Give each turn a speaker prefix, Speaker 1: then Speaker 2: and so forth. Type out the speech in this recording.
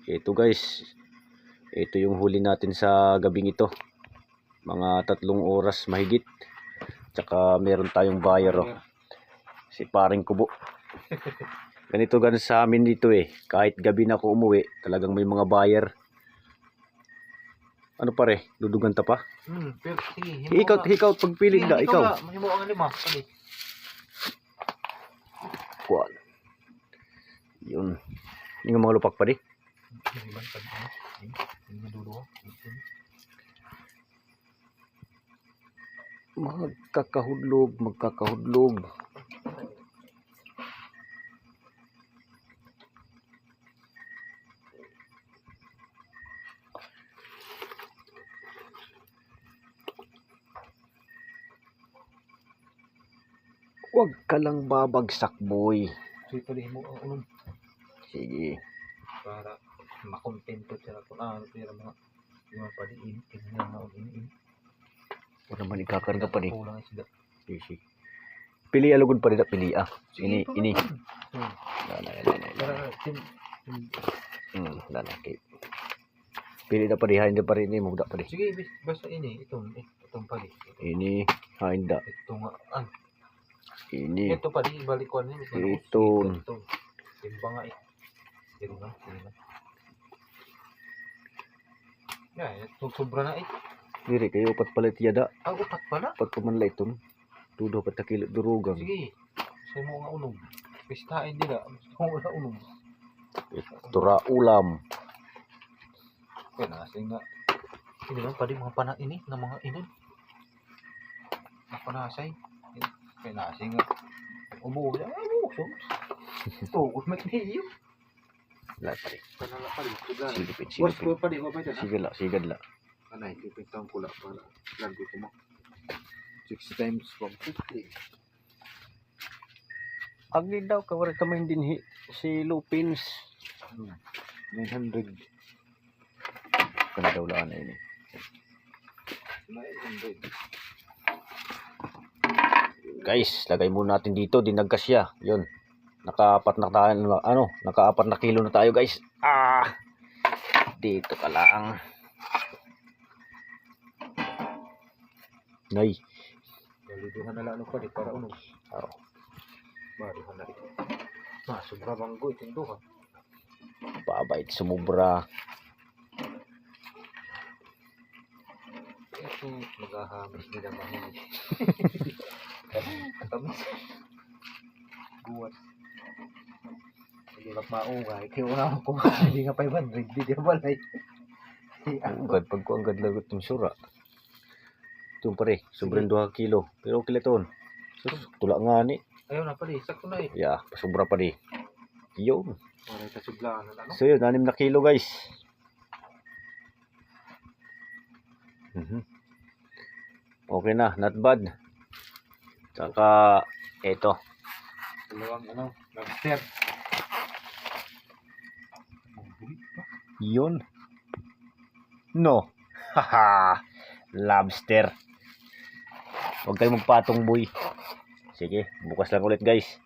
Speaker 1: Ito guys, ito yung huli natin sa gabing ito. Mga 3 oras mahigit. Tsaka meron tayong buyer, oh. Si Paring Kubo. Ganito sa amin dito eh. Kahit gabi na ako umuwi, talagang may mga buyer. Ano pare? Dudugan ta pa?
Speaker 2: Pero sige,
Speaker 1: Hikaw pagpili da, ikaw.
Speaker 2: Mahimo ang lima, pali.
Speaker 1: Kuan. Yun. Yung mga lupak pa di. Magkakahudlog. Huwag ka lang babagsak, boy.
Speaker 2: Sige, pali mo ang unom.
Speaker 1: Sige.
Speaker 2: Para makontento sila kung ano sila mga paliin. Tingnan na unin.
Speaker 1: O naman ikakarga pa di.
Speaker 2: Kulang sila.
Speaker 1: Sige. Pili alugod pa di na pili ah. Ini. Lalaki. Pili na pa di, hindi pa rin ini mugda pa di.
Speaker 2: Sige, basta ini, itong pali.
Speaker 1: Ini, hinda.
Speaker 2: Ito nga,
Speaker 1: Ini.
Speaker 2: ito pali, ibalikuan niya.
Speaker 1: Ito.
Speaker 2: Timba nga eh. Sige na. Yan, sobra na eh.
Speaker 1: Diri kayo upat pala tiyada.
Speaker 2: Upat pala?
Speaker 1: Upat pa man layton. Tudo pa takilot durugang.
Speaker 2: Sige. Sa mo nga unom. Pistain nila. Gusto mo na unom.
Speaker 1: Tura ulam.
Speaker 2: Kaya nasing nga. Hindi lang pwede mga pana ini ng mga inin. Mga panasay. Kaya nasing nga. Umuwi. Umuwi. Ito, umat niyo.
Speaker 1: Lahat pa rin.
Speaker 2: Kanala pa rin.
Speaker 1: Silipit. Sigad la.
Speaker 2: Anay, ipintang pula para lagi ko mo. 6 times 150.
Speaker 1: Agli daw kawari kamay din si Lupins. 900. Kana daw laan na ini.
Speaker 2: 900.
Speaker 1: Guys, lagay muna natin dito, dinagkas siya. 'Yun. Naka-4 na kilo na tayo, guys. Dito ka lang. Nay.
Speaker 2: Galuduhan na lang pa di para uno. Baruhan na ito. Sobra banggo ito duha.
Speaker 1: Babait sumubra.
Speaker 2: Ito maghahamis nila mahinig. Katamis. Buwas. Hindi lang maungay. Kaya una ko hindi nga 500. Hindi na balay.
Speaker 1: Ugad pag ko ang gadlagot ng sura. Ito pare, sobrang 2 kilo. Pero okay ton. Tula nga ni.
Speaker 2: Ayaw na pala, sakto na eh.
Speaker 1: Yeah, pasubra pa di. Yun.
Speaker 2: Para kasublaan na ano.
Speaker 1: So yun, 6 na kilo guys. Okay na, not bad. Saka, eto.
Speaker 2: Dalawang lobster.
Speaker 1: Yun. No. Haha. Lobster. Huwag kayong magpatong boy. Sige, bukas lang ulit guys.